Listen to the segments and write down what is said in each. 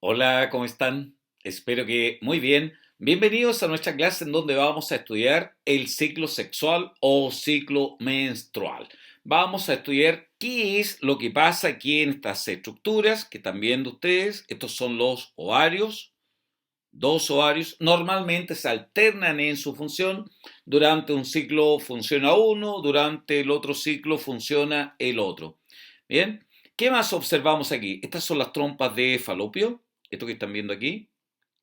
Hola, ¿cómo están? Espero que muy bien. Bienvenidos a nuestra clase en donde vamos a estudiar el ciclo sexual o ciclo menstrual. Vamos a estudiar qué es lo que pasa aquí en estas estructuras que están viendo ustedes. Estos son los ovarios, dos ovarios. Normalmente se alternan en su función. Durante un ciclo funciona uno, durante el otro ciclo funciona el otro. Bien, ¿qué más observamos aquí? Estas son las trompas de falopio. Esto que están viendo aquí,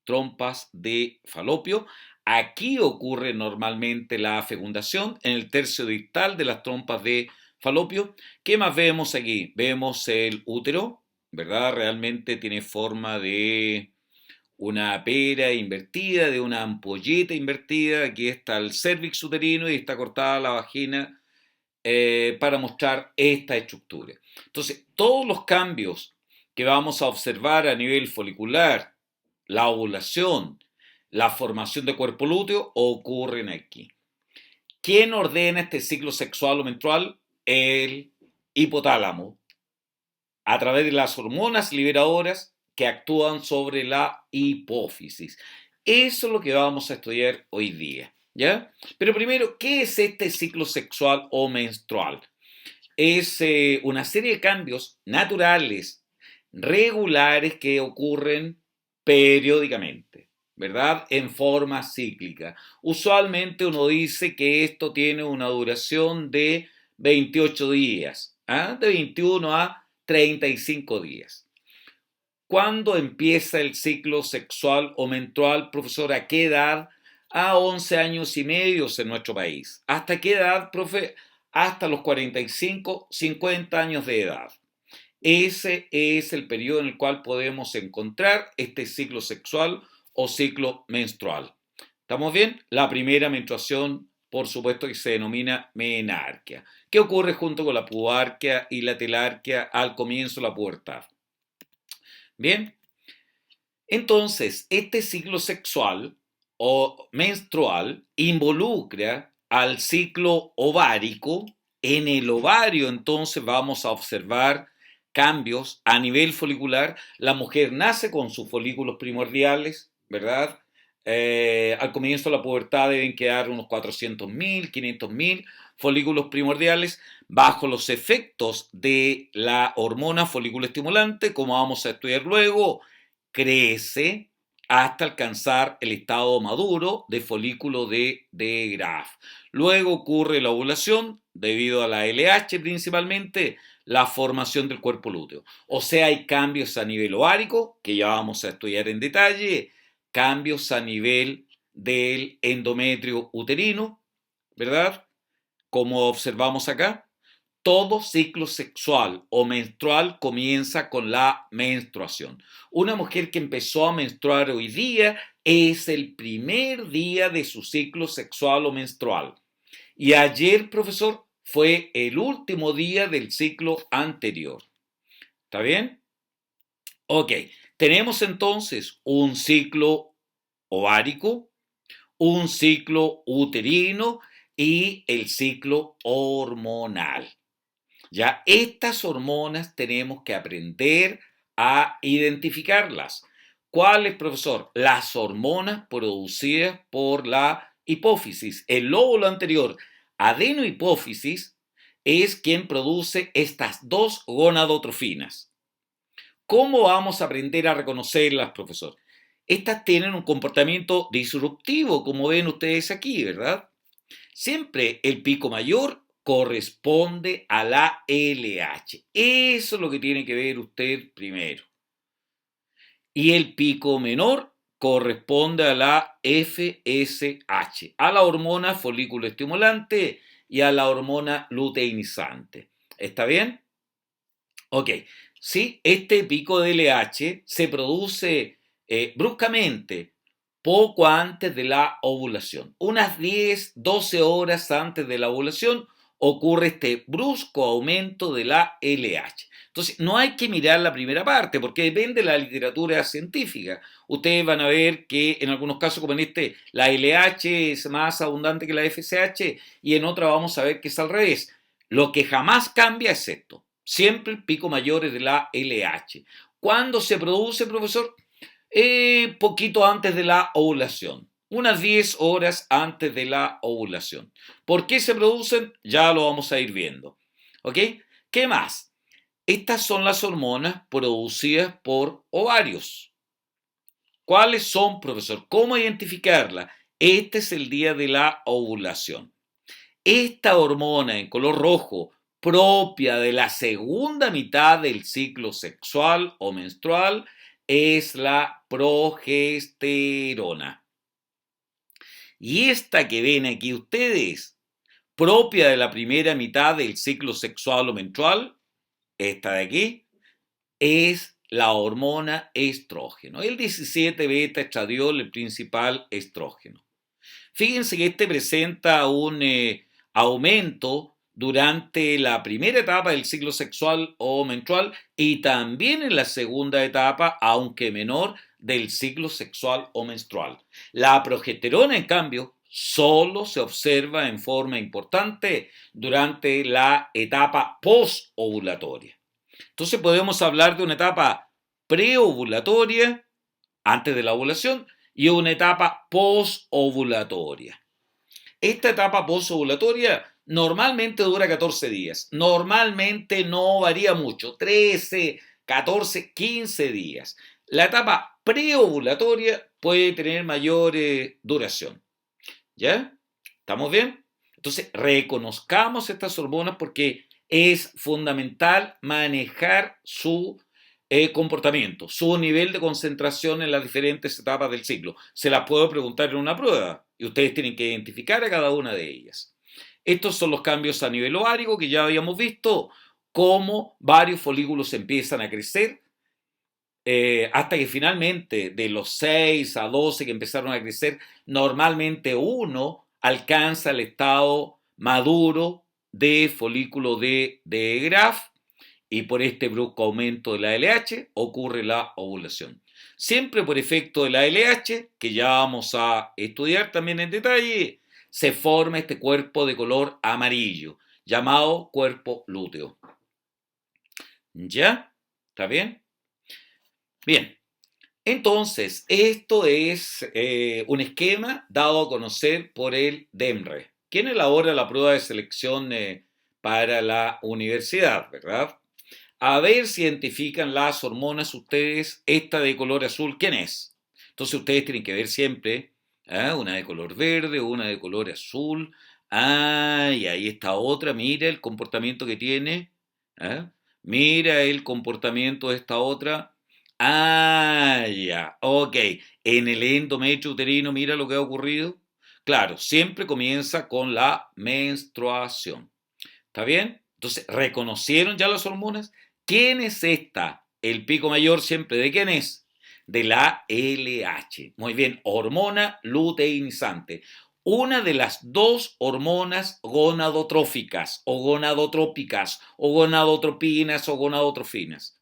trompas de falopio. Aquí ocurre normalmente la fecundación en el tercio distal de las trompas de falopio. ¿Qué más vemos aquí? Vemos el útero, ¿verdad? Realmente tiene forma de una pera invertida, de una ampolleta invertida. Aquí está el cérvix uterino y está cortada la vagina para mostrar esta estructura. Entonces, todos los cambios que vamos a observar a nivel folicular, la ovulación, la formación de cuerpo lúteo, ocurren aquí. ¿Quién ordena este ciclo sexual o menstrual? El hipotálamo, a través de las hormonas liberadoras que actúan sobre la hipófisis. Eso es lo que vamos a estudiar hoy día, ¿ya? Pero primero, ¿qué es este ciclo sexual o menstrual? Es una serie de cambios naturales, regulares, que ocurren periódicamente, ¿verdad? En forma cíclica. Usualmente uno dice que esto tiene una duración de 28 días, ¿ah? De 21 a 35 días. ¿Cuándo empieza el ciclo sexual o menstrual, profesor? ¿A qué edad? A 11 años y medio en nuestro país. ¿Hasta qué edad, profe? Hasta los 45, 50 años de edad. Ese es el periodo en el cual podemos encontrar este ciclo sexual o ciclo menstrual. ¿Estamos bien? La primera menstruación, por supuesto, que se denomina menarquia. ¿Qué ocurre junto con la pubarquia y la telarquia al comienzo de la pubertad? Bien, entonces, este ciclo sexual o menstrual involucra al ciclo ovárico. En el ovario, entonces, vamos a observar cambios a nivel folicular. La mujer nace con sus folículos primordiales, ¿verdad? Al comienzo de la pubertad deben quedar unos 400.000, 500.000 folículos primordiales bajo los efectos de la hormona folículo estimulante, como vamos a estudiar luego, crece hasta alcanzar el estado maduro de folículo de Graf. Luego ocurre la ovulación, debido a la LH principalmente, la formación del cuerpo lúteo. O sea, hay cambios a nivel ovárico, que ya vamos a estudiar en detalle, cambios a nivel del endometrio uterino, ¿verdad? Como observamos acá. Todo ciclo sexual o menstrual comienza con la menstruación. Una mujer que empezó a menstruar hoy día es el primer día de su ciclo sexual o menstrual. Y ayer, profesor, fue el último día del ciclo anterior. ¿Está bien? Ok, tenemos entonces un ciclo ovárico, un ciclo uterino y el ciclo hormonal. Ya estas hormonas tenemos que aprender a identificarlas. ¿Cuáles, profesor? Las hormonas producidas por la hipófisis. El lóbulo anterior, adenohipófisis, es quien produce estas dos gonadotrofinas. ¿Cómo vamos a aprender a reconocerlas, profesor? Estas tienen un comportamiento disruptivo, como ven ustedes aquí, ¿verdad? Siempre el pico mayor corresponde a la LH. Eso es lo que tiene que ver usted primero. Y el pico menor corresponde a la FSH, a la hormona folículo estimulante y a la hormona luteinizante. ¿Está bien? Ok. Sí, este pico de LH se produce bruscamente poco antes de la ovulación. Unas 10, 12 horas antes de la ovulación ocurre este brusco aumento de la LH. Entonces, no hay que mirar la primera parte porque depende de la literatura científica. Ustedes van a ver que en algunos casos, como en este, la LH es más abundante que la FSH y en otra vamos a ver que es al revés. Lo que jamás cambia es esto. Siempre el pico mayor es de la LH. ¿Cuándo se produce, profesor? Poquito antes de la ovulación, unas 10 horas antes de la ovulación. ¿Por qué se producen? Ya lo vamos a ir viendo. ¿Ok? ¿Qué más? Estas son las hormonas producidas por ovarios. ¿Cuáles son, profesor? ¿Cómo identificarlas? Este es el día de la ovulación. Esta hormona en color rojo, propia de la segunda mitad del ciclo sexual o menstrual, es la progesterona. Y esta que ven aquí ustedes, propia de la primera mitad del ciclo sexual o menstrual, esta de aquí, es la hormona estrógeno. El 17 beta estradiol, el principal estrógeno. Fíjense que este presenta un aumento durante la primera etapa del ciclo sexual o menstrual y también en la segunda etapa, aunque menor, del ciclo sexual o menstrual. La progesterona, en cambio, solo se observa en forma importante durante la etapa posovulatoria. Entonces podemos hablar de una etapa preovulatoria, antes de la ovulación, y una etapa posovulatoria. Esta etapa posovulatoria normalmente dura 14 días. Normalmente no varía mucho, 13, 14, 15 días. La etapa preovulatoria puede tener mayor duración. ¿Ya? ¿Estamos bien? Entonces, reconozcamos estas hormonas porque es fundamental manejar su comportamiento, su nivel de concentración en las diferentes etapas del ciclo. Se las puedo preguntar en una prueba y ustedes tienen que identificar a cada una de ellas. Estos son los cambios a nivel ovárico que ya habíamos visto, cómo varios folículos empiezan a crecer hasta que finalmente de los 6 a 12 que empezaron a crecer, normalmente uno alcanza el estado maduro de folículo de Graf y por este brusco aumento de la LH ocurre la ovulación. Siempre por efecto de la LH, que ya vamos a estudiar también en detalle, se forma este cuerpo de color amarillo, llamado cuerpo lúteo. ¿Ya? ¿Está bien? Bien. Entonces, esto es un esquema dado a conocer por el DEMRE, quien elabora la prueba de selección para la universidad, ¿verdad? A ver si identifican las hormonas ustedes, esta de color azul, ¿quién es? Entonces ustedes tienen que ver siempre una de color verde, una de color azul. Y ahí está otra, mira el comportamiento que tiene. ¿Ah? Mira el comportamiento de esta otra. Ya, ok. En el endometrio uterino, mira lo que ha ocurrido. Claro, siempre comienza con la menstruación. ¿Está bien? Entonces, ¿reconocieron ya las hormonas? ¿Quién es esta? El pico mayor siempre, ¿de quién es? De la LH. Muy bien, hormona luteinizante. Una de las dos hormonas gonadotróficas o gonadotrópicas o gonadotropinas o gonadotrofinas.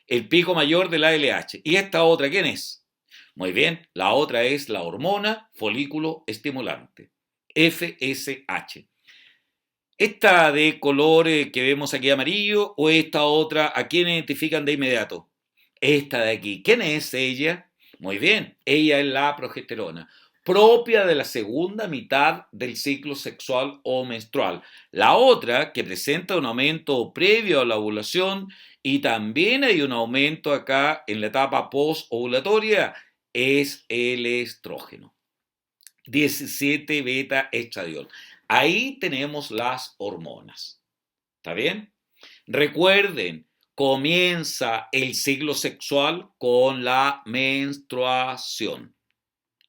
El pico mayor de la LH. ¿Y esta otra quién es? Muy bien, la otra es la hormona folículo estimulante, FSH. Esta de color que vemos aquí amarillo o esta otra, ¿a quién identifican de inmediato? Esta de aquí. ¿Quién es ella? Muy bien, ella es la progesterona, propia de la segunda mitad del ciclo sexual o menstrual. La otra, que presenta un aumento previo a la ovulación y también hay un aumento acá en la etapa posovulatoria, es el estrógeno. 17 beta estradiol. Ahí tenemos las hormonas. ¿Está bien? Recuerden, comienza el ciclo sexual con la menstruación.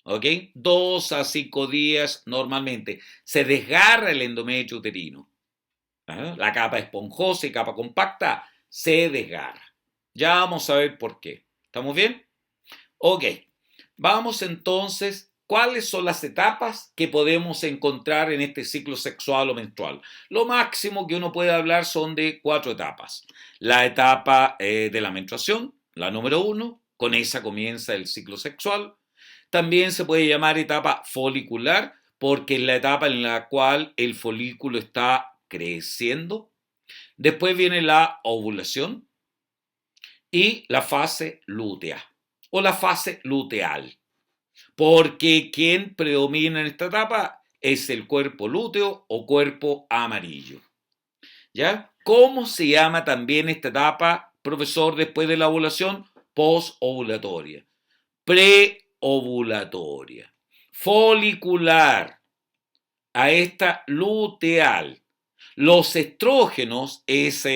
¿Ok? 2 a 5 días normalmente. Se desgarra el endometrio uterino. La capa esponjosa y capa compacta se desgarra. Ya vamos a ver por qué. ¿Estamos bien? Ok. Vamos entonces, ¿cuáles son las etapas que podemos encontrar en este ciclo sexual o menstrual? Lo máximo que uno puede hablar son de 4 etapas. La etapa de la menstruación, la número 1, con esa comienza el ciclo sexual. También se puede llamar etapa folicular porque es la etapa en la cual el folículo está creciendo. Después viene la ovulación y la fase lútea. o la fase luteal. Porque quien predomina en esta etapa es el cuerpo lúteo o cuerpo amarillo. ¿Ya? ¿Cómo se llama también esta etapa, profesor, después de la ovulación? Posovulatoria, preovulatoria, folicular, a esta luteal. Los estrógenos es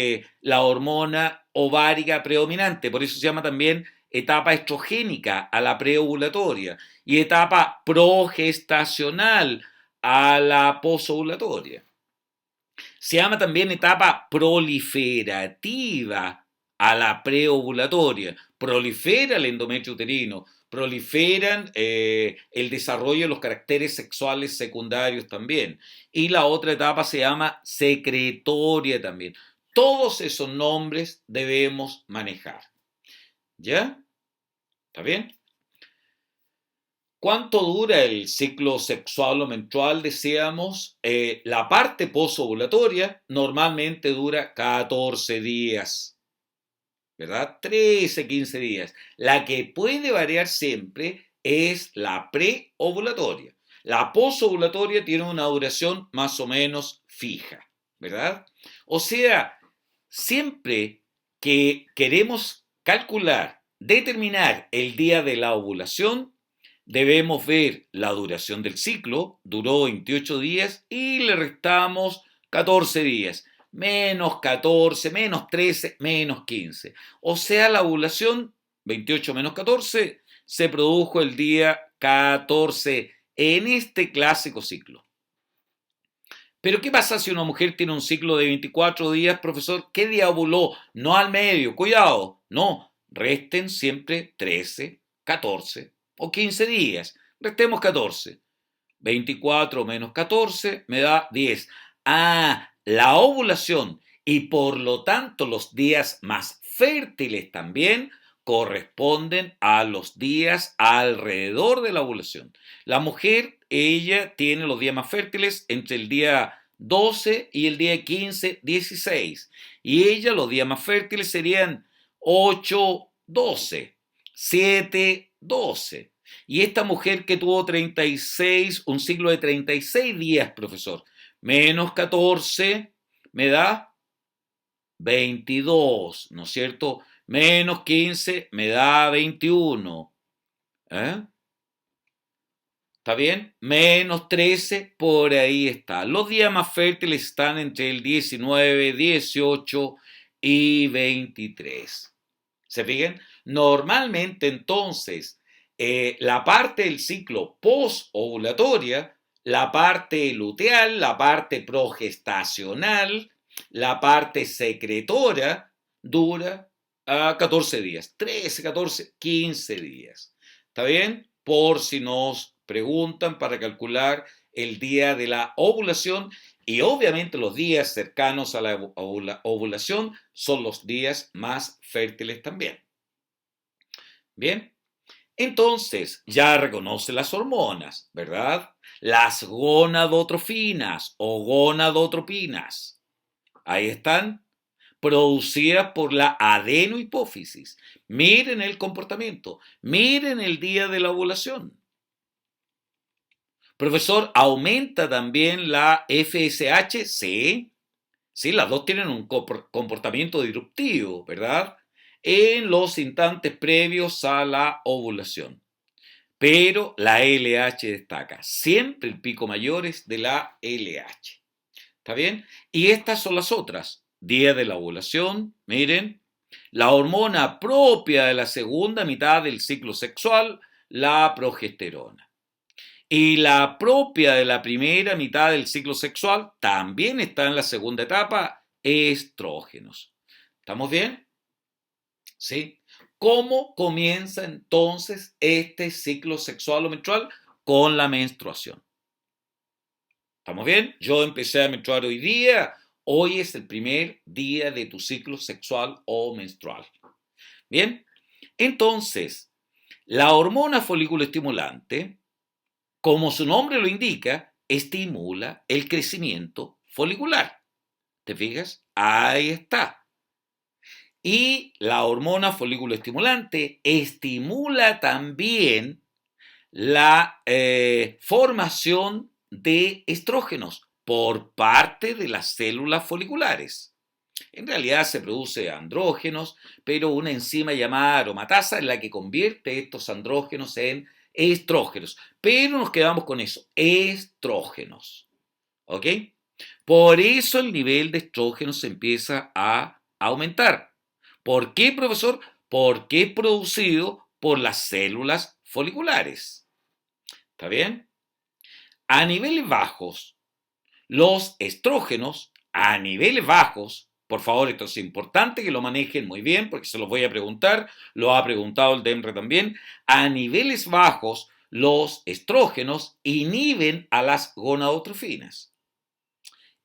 la hormona ovárica predominante, por eso se llama también etapa estrogénica a la preovulatoria y etapa progestacional a la posovulatoria. Se llama también etapa proliferativa a la preovulatoria. Prolifera el endometrio uterino, proliferan el desarrollo de los caracteres sexuales secundarios también. Y la otra etapa se llama secretoria también. Todos esos nombres debemos manejar. ¿Ya? ¿Está bien? ¿Cuánto dura el ciclo sexual o menstrual? Decíamos, la parte posovulatoria normalmente dura 14 días, ¿verdad? 13, 15 días. La que puede variar siempre es la preovulatoria. La posovulatoria tiene una duración más o menos fija, ¿verdad? O sea, siempre que queremos calcular, determinar el día de la ovulación, debemos ver la duración del ciclo, duró 28 días y le restamos 14 días, menos 14, menos 13, menos 15. O sea, la ovulación, 28 menos 14, se produjo el día 14 en este clásico ciclo. Pero ¿qué pasa si una mujer tiene un ciclo de 24 días, profesor? ¿Qué día ovuló? No al medio, cuidado, no, resten siempre 13, 14 o 15 días. Restemos 14. 24 menos 14 me da 10. Ah, la ovulación y por lo tanto los días más fértiles también corresponden a los días alrededor de la ovulación. La mujer, ella tiene los días más fértiles entre el día 12 y el día 15, 16. Y ella, los días más fértiles serían 8, 12, 7, 12. Y esta mujer que tuvo 36, un ciclo de 36 días, profesor, menos 14, me da 22, ¿no es cierto? Menos 15 me da 21. ¿Eh? ¿Está bien? Menos 13, por ahí está. Los días más fértiles están entre el 19, 18 y 23. ¿Se fijan? Normalmente entonces, la parte del ciclo posovulatoria, la parte luteal, la parte progestacional, la parte secretora, dura 14 días, 13, 14, 15 días. ¿Está bien? Por si nos preguntan para calcular el día de la ovulación y obviamente los días cercanos a la ovulación son los días más fértiles también. Bien, entonces ya reconoce las hormonas, ¿verdad? Las gonadotrofinas o gonadotropinas. Ahí están, producidas por la adenohipófisis. Miren el comportamiento, miren el día de la ovulación. Profesor, ¿aumenta también la FSH? Sí, sí, las dos tienen un comportamiento disruptivo, ¿verdad? En los instantes previos a la ovulación. Pero la LH destaca. Siempre el pico mayor es de la LH. ¿Está bien? Y estas son las otras. Día de la ovulación, miren. La hormona propia de la segunda mitad del ciclo sexual, la progesterona. Y la propia de la primera mitad del ciclo sexual también está en la segunda etapa, estrógenos. ¿Estamos bien? ¿Sí? ¿Cómo comienza entonces este ciclo sexual o menstrual? Con la menstruación. ¿Estamos bien? Yo empecé a menstruar hoy día. Hoy es el primer día de tu ciclo sexual o menstrual. Bien. Entonces, la hormona folículo estimulante, como su nombre lo indica, estimula el crecimiento folicular. ¿Te fijas? Ahí está. Y la hormona folículo estimulante estimula también la formación de estrógenos por parte de las células foliculares. En realidad se produce andrógenos, pero una enzima llamada aromatasa es la que convierte estos andrógenos en estrógenos. Pero nos quedamos con eso, estrógenos. ¿Ok? Por eso el nivel de estrógenos se empieza a aumentar. ¿Por qué, profesor? Porque es producido por las células foliculares. ¿Está bien? A niveles bajos, los estrógenos, a niveles bajos, por favor, esto es importante que lo manejen muy bien porque se los voy a preguntar, lo ha preguntado el DEMRE también, a niveles bajos, los estrógenos inhiben a las gonadotrofinas.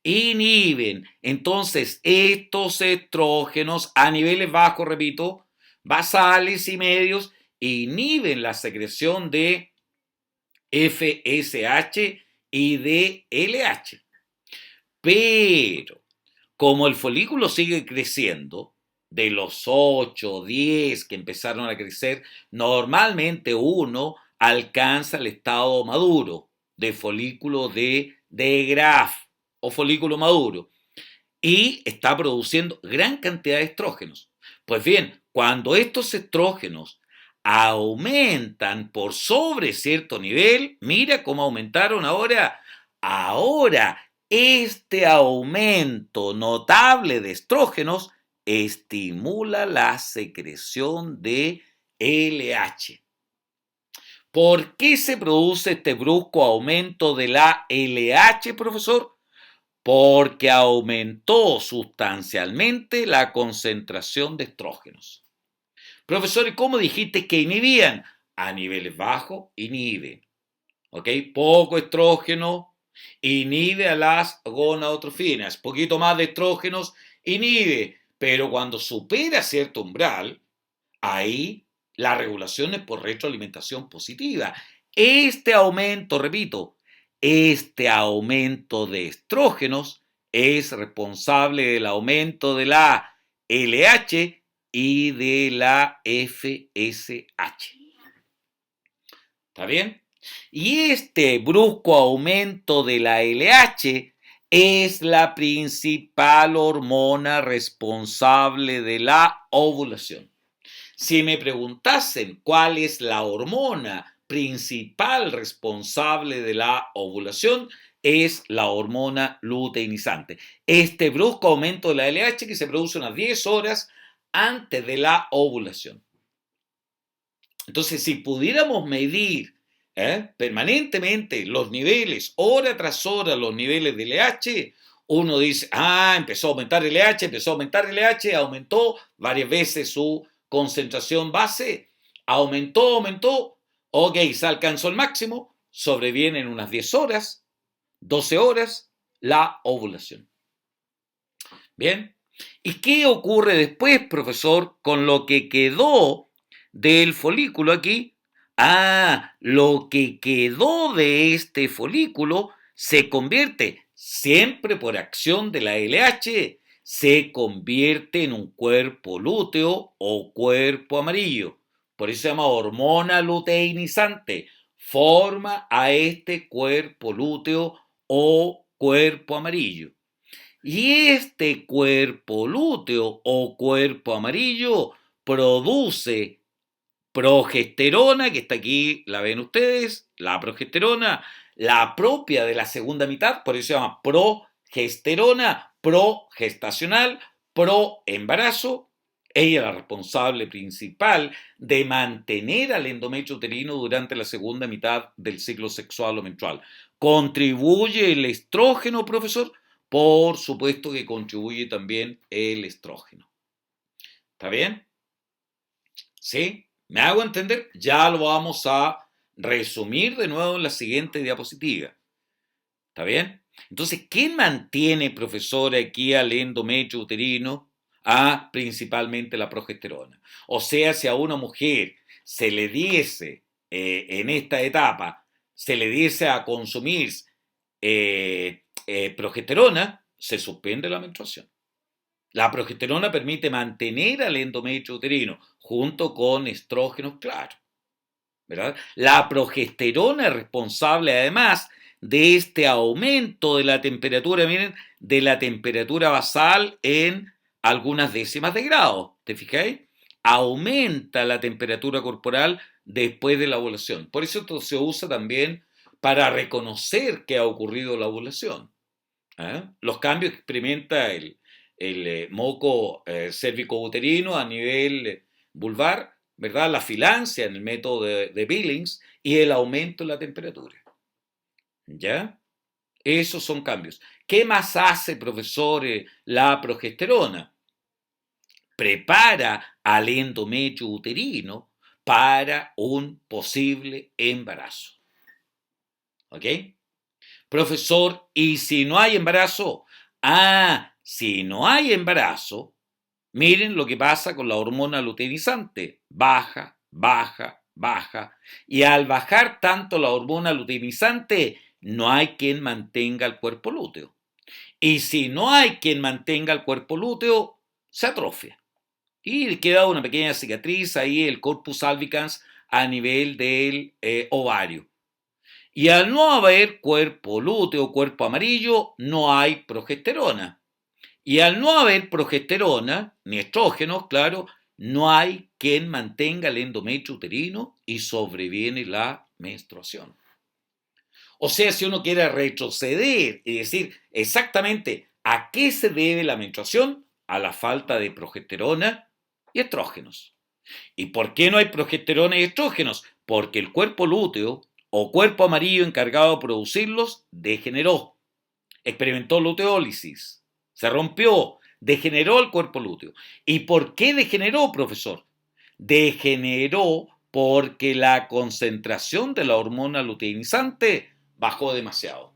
Inhiben. Entonces, estos estrógenos a niveles bajos, repito, basales y medios, inhiben la secreción de FSH y de LH. Pero, como el folículo sigue creciendo, de los 8, 10 que empezaron a crecer, normalmente uno alcanza el estado maduro de folículo de Graf o folículo maduro y está produciendo gran cantidad de estrógenos. Pues bien, cuando estos estrógenos aumentan por sobre cierto nivel, mira cómo aumentaron ahora. Ahora, este aumento notable de estrógenos estimula la secreción de LH. ¿Por qué se produce este brusco aumento de la LH, profesor? Porque aumentó sustancialmente la concentración de estrógenos. Profesor, ¿y cómo dijiste que inhibían? A niveles bajos, inhiben. ¿Ok? Poco estrógeno inhibe a las gonadotrofinas. Poquito más de estrógenos inhibe. Pero cuando supera cierto umbral, ahí la regulación es por retroalimentación positiva. Este aumento, repito, este aumento de estrógenos es responsable del aumento de la LH y de la FSH. ¿Está bien? Y este brusco aumento de la LH es la principal hormona responsable de la ovulación. Si me preguntasen cuál es la hormona principal responsable de la ovulación, es la hormona luteinizante. Este brusco aumento de la LH que se produce unas 10 horas antes de la ovulación. Entonces, si pudiéramos medir permanentemente los niveles, hora tras hora, los niveles de LH, uno dice, empezó a aumentar LH, aumentó varias veces su concentración base, aumentó, ok, se alcanzó el máximo, sobrevienen unas 10 horas, 12 horas, la ovulación. Bien, ¿y qué ocurre después, profesor, con lo que quedó del folículo aquí? Lo que quedó de este folículo se convierte, siempre por acción de la LH, se convierte en un cuerpo lúteo o cuerpo amarillo. Por eso se llama hormona luteinizante. Forma a este cuerpo lúteo o cuerpo amarillo. Y este cuerpo lúteo o cuerpo amarillo produce progesterona, que está aquí, la ven ustedes, la progesterona, la propia de la segunda mitad, por eso se llama progesterona, progestacional, proembarazo. Ella es la responsable principal de mantener al endometrio uterino durante la segunda mitad del ciclo sexual o menstrual. ¿Contribuye el estrógeno, profesor? Por supuesto que contribuye también el estrógeno. ¿Está bien? ¿Sí? ¿Me hago entender? Ya lo vamos a resumir de nuevo en la siguiente diapositiva. ¿Está bien? Entonces, ¿quién mantiene, profesor, aquí al endometrio uterino? Principalmente la progesterona. O sea, si a una mujer se le diese, en esta etapa, se le diese a consumir progesterona, se suspende la menstruación. La progesterona permite mantener al endometrio uterino junto con estrógenos, claro, ¿verdad? La progesterona es responsable además de este aumento de la temperatura, miren, de la temperatura basal en algunas décimas de grado, ¿te fijáis? Aumenta la temperatura corporal después de la ovulación. Por eso esto se usa también para reconocer que ha ocurrido la ovulación. Los cambios que experimenta el moco cérvico-uterino a nivel vulvar, ¿verdad? La filancia en el método de Billings y el aumento de la temperatura. ¿Ya? Esos son cambios. ¿Qué más hace, profesor, la progesterona? Prepara al endometrio uterino para un posible embarazo. ¿Ok? Profesor, ¿y si no hay embarazo? Si no hay embarazo, miren lo que pasa con la hormona luteinizante. Baja, baja, baja. Y al bajar tanto la hormona luteinizante, no hay quien mantenga el cuerpo lúteo. Y si no hay quien mantenga el cuerpo lúteo, se atrofia. Y queda una pequeña cicatriz ahí, el corpus albicans, a nivel del ovario. Y al no haber cuerpo lúteo, cuerpo amarillo, no hay progesterona. Y al no haber progesterona, ni estrógenos, claro, no hay quien mantenga el endometrio uterino y sobreviene la menstruación. O sea, si uno quiere retroceder y decir exactamente a qué se debe la menstruación, a la falta de progesterona y estrógenos. ¿Y por qué no hay progesterona y estrógenos? Porque el cuerpo lúteo o cuerpo amarillo encargado de producirlos degeneró, experimentó luteólisis, se rompió, degeneró el cuerpo lúteo. ¿Y por qué degeneró, profesor? Degeneró porque la concentración de la hormona luteinizante bajó demasiado.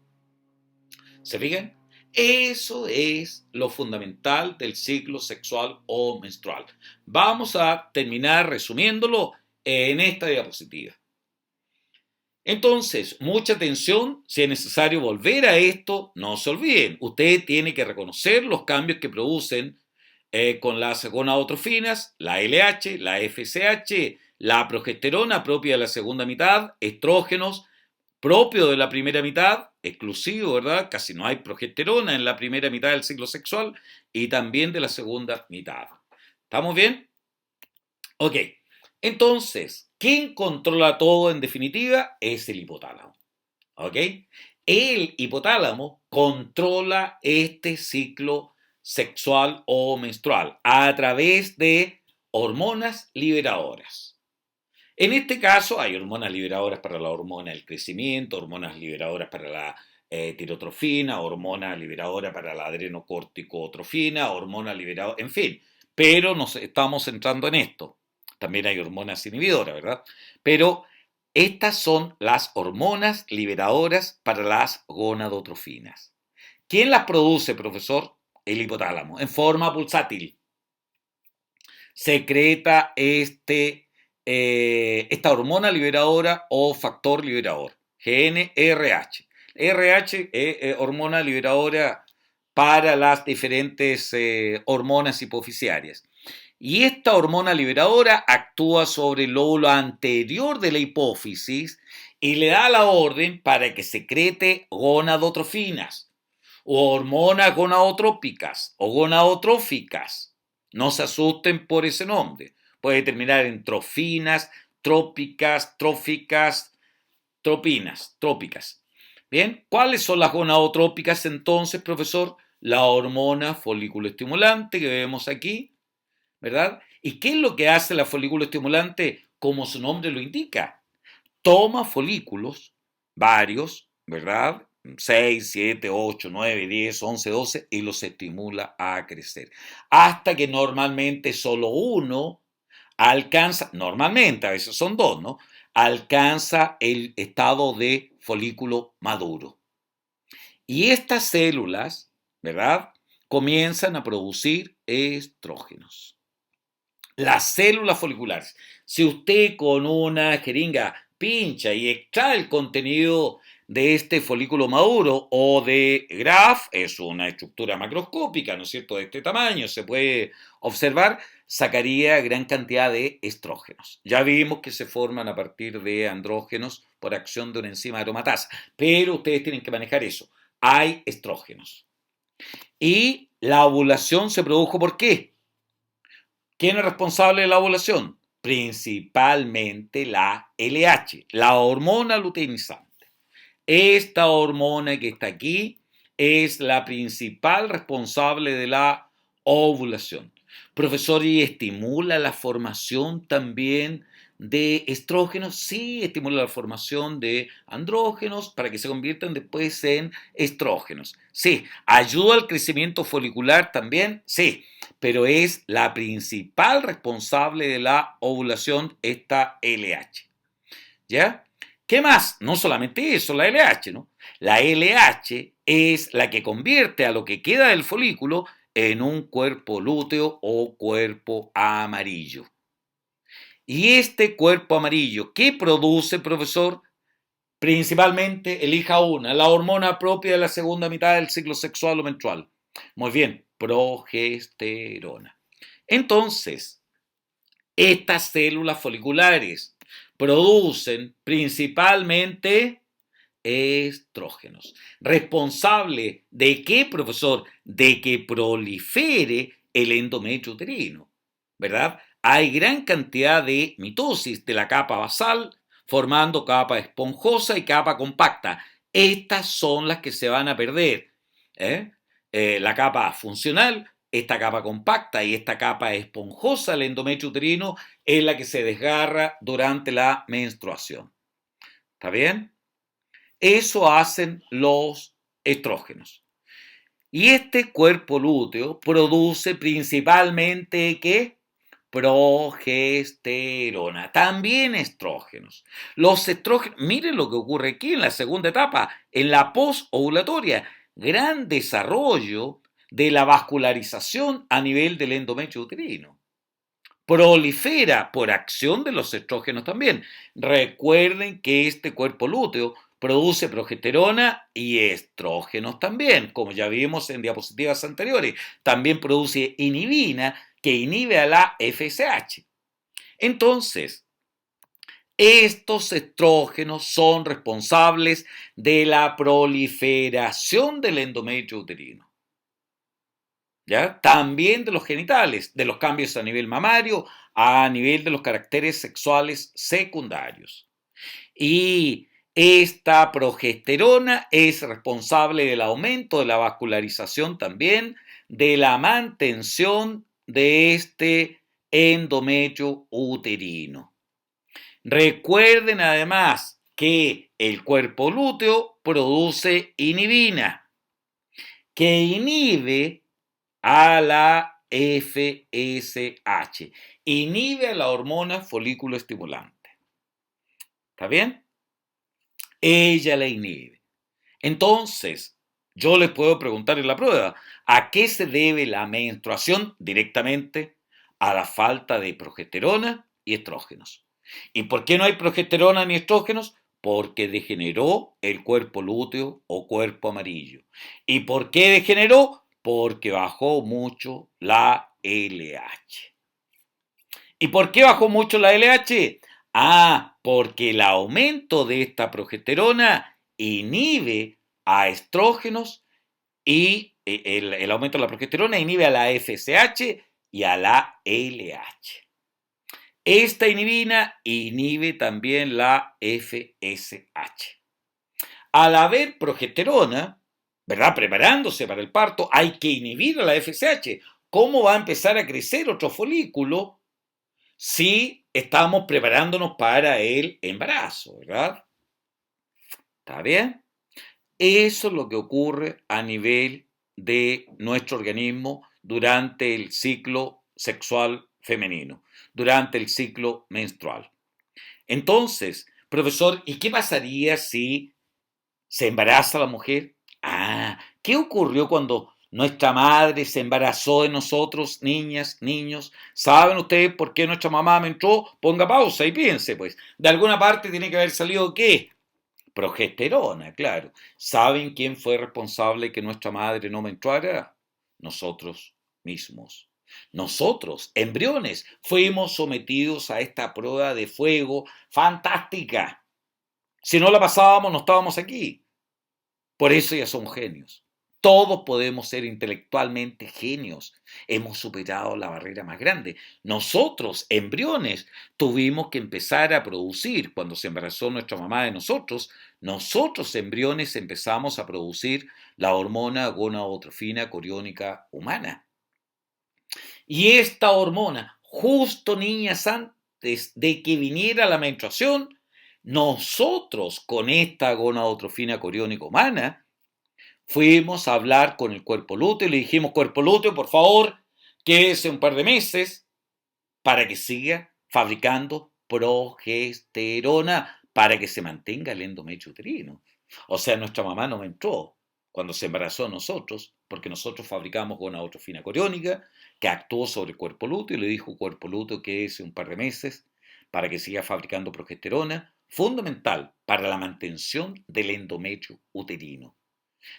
¿Se fijan? Eso es lo fundamental del ciclo sexual o menstrual. Vamos a terminar resumiéndolo en esta diapositiva. Entonces, mucha atención, si es necesario volver a esto, no se olviden, usted tiene que reconocer los cambios que producen con las gonadotrofinas, la LH, la FSH, la progesterona propia de la segunda mitad, estrógenos propio de la primera mitad, exclusivo, ¿verdad? Casi no hay progesterona en la primera mitad del ciclo sexual y también de la segunda mitad. ¿Estamos bien? Ok, entonces, ¿quién controla todo en definitiva? Es el hipotálamo. ¿Ok? El hipotálamo controla este ciclo sexual o menstrual a través de hormonas liberadoras. En este caso hay hormonas liberadoras para la hormona del crecimiento, hormonas liberadoras para la tirotrofina, hormona liberadora para la adrenocorticotrofina, hormona liberadora, en fin, pero nos estamos centrando en esto. También hay hormonas inhibidoras, ¿verdad? Pero estas son las hormonas liberadoras para las gonadotrofinas. ¿Quién las produce, profesor? El hipotálamo, en forma pulsátil. Secreta esta hormona liberadora o factor liberador, GNRH. RH es hormona liberadora para las diferentes hormonas hipofisiarias. Y esta hormona liberadora actúa sobre el lóbulo anterior de la hipófisis y le da la orden para que secrete gonadotrofinas o hormonas gonadotrópicas o gonadotróficas. No se asusten por ese nombre. Puede terminar en trofinas, trópicas, tróficas, tropinas, trópicas. Bien, ¿cuáles son las gonadotrópicas entonces, profesor? La hormona folículo estimulante que vemos aquí, ¿verdad? ¿Y qué es lo que hace la folículo estimulante? Como su nombre lo indica, toma folículos, varios, ¿verdad? 6, 7, 8, 9, 10, 11, 12 y los estimula a crecer. Hasta que normalmente solo uno alcanza, normalmente, a veces son dos, ¿no? Alcanza el estado de folículo maduro. Y estas células, ¿verdad? Comienzan a producir estrógenos. Las células foliculares. Si usted con una jeringa pincha y extrae el contenido de este folículo maduro o de Graf, es una estructura macroscópica, ¿no es cierto?, de este tamaño, se puede observar, sacaría gran cantidad de estrógenos. Ya vimos que se forman a partir de andrógenos por acción de una enzima aromatasa, pero ustedes tienen que manejar eso. Hay estrógenos. Y la ovulación se produjo ¿por qué? ¿Quién es responsable de la ovulación? Principalmente la LH, la hormona luteinizante. Esta hormona que está aquí es la principal responsable de la ovulación. Profesor, ¿y estimula la formación también de estrógenos? Sí, estimula la formación de andrógenos para que se conviertan después en estrógenos. Sí, ayuda al crecimiento folicular también, sí, pero es la principal responsable de la ovulación esta LH. ¿Ya? ¿Qué más? No solamente eso, la LH, ¿no? La LH es la que convierte a lo que queda del folículo en un cuerpo lúteo o cuerpo amarillo. Y este cuerpo amarillo, ¿qué produce, profesor? Principalmente, elija una, la hormona propia de la segunda mitad del ciclo sexual o menstrual. Muy bien, progesterona. Entonces, estas células foliculares producen principalmente estrógenos. ¿Responsable de qué, profesor? De que prolifere el endometrio uterino, ¿verdad? Hay gran cantidad de mitosis de la capa basal, formando capa esponjosa y capa compacta. Estas son las que se van a perder. ¿eh? La capa funcional, esta capa compacta y esta capa esponjosa del endometrio uterino es la que se desgarra durante la menstruación. ¿Está bien? Eso hacen los estrógenos. Y este cuerpo lúteo produce principalmente ¿qué? Progesterona, también estrógenos. Los estrógenos, miren lo que ocurre aquí en la segunda etapa, en la posovulatoria, gran desarrollo de la vascularización a nivel del endometrio uterino. Prolifera por acción de los estrógenos también. Recuerden que este cuerpo lúteo produce progesterona y estrógenos también, como ya vimos en diapositivas anteriores. También produce inhibina, que inhibe a la FSH. Entonces, estos estrógenos son responsables de la proliferación del endometrio uterino. ¿Ya? También de los genitales, de los cambios a nivel mamario, a nivel de los caracteres sexuales secundarios. Y esta progesterona es responsable del aumento de la vascularización también, de la mantención de este endometrio uterino. Recuerden además que el cuerpo lúteo produce inhibina, que inhibe a la FSH, inhibe a la hormona folículo estimulante. ¿Está bien? Ella la inhibe. Entonces, yo les puedo preguntar en la prueba, ¿a qué se debe la menstruación? Directamente a la falta de progesterona y estrógenos. ¿Y por qué no hay progesterona ni estrógenos? Porque degeneró el cuerpo lúteo o cuerpo amarillo. ¿Y por qué degeneró? Porque bajó mucho la LH. ¿Y por qué bajó mucho la LH? Ah, porque el aumento de esta progesterona inhibe a estrógenos y el aumento de la progesterona inhibe a la FSH y a la LH. Esta inhibina inhibe también la FSH. Al haber progesterona, ¿verdad? Preparándose para el parto, hay que inhibir a la FSH. ¿Cómo va a empezar a crecer otro folículo si estamos preparándonos para el embarazo, ¿verdad? ¿Está bien? Eso es lo que ocurre a nivel de nuestro organismo durante el ciclo sexual femenino, durante el ciclo menstrual. Entonces, profesor, ¿y qué pasaría si se embaraza la mujer? Ah, ¿qué ocurrió cuando nuestra madre se embarazó de nosotros, niñas, niños? ¿Saben ustedes por qué nuestra mamá me entró? Ponga pausa y piense, pues. De alguna parte tiene que haber salido ¿qué? Progesterona, claro. ¿Saben quién fue responsable de que nuestra madre no menstruara? Nosotros mismos. Nosotros, embriones, fuimos sometidos a esta prueba de fuego fantástica. Si no la pasábamos, no estábamos aquí. Por eso ya somos genios. Todos podemos ser intelectualmente genios. Hemos superado la barrera más grande. Nosotros, embriones, tuvimos que empezar a producir, cuando se embarazó nuestra mamá de nosotros, embriones, empezamos a producir la hormona gonadotrofina coriónica humana. Y esta hormona, justo niñas antes de que viniera la menstruación, nosotros con esta gonadotrofina coriónica humana, fuimos a hablar con el cuerpo lúteo y le dijimos, cuerpo lúteo, por favor, quédese un par de meses para que siga fabricando progesterona para que se mantenga el endometrio uterino. O sea, nuestra mamá no entró cuando se embarazó de nosotros, porque nosotros fabricamos gonadotrofina coriónica que actuó sobre el cuerpo lúteo y le dijo, cuerpo lúteo, quédese un par de meses para que siga fabricando progesterona, fundamental para la mantención del endometrio uterino.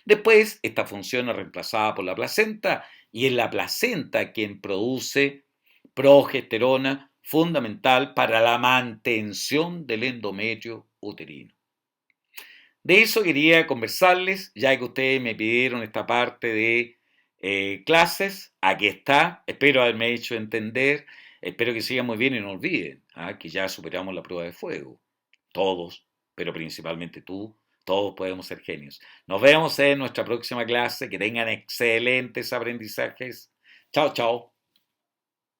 Después, esta función es reemplazada por la placenta y es la placenta quien produce progesterona fundamental para la mantención del endometrio uterino. De eso quería conversarles, ya que ustedes me pidieron esta parte de clases. Aquí está, espero haberme hecho entender, espero que sigan muy bien y no olviden que ya superamos la prueba de fuego. Todos, pero principalmente tú, todos podemos ser genios. Nos vemos en nuestra próxima clase, que tengan excelentes aprendizajes. Chao, chao.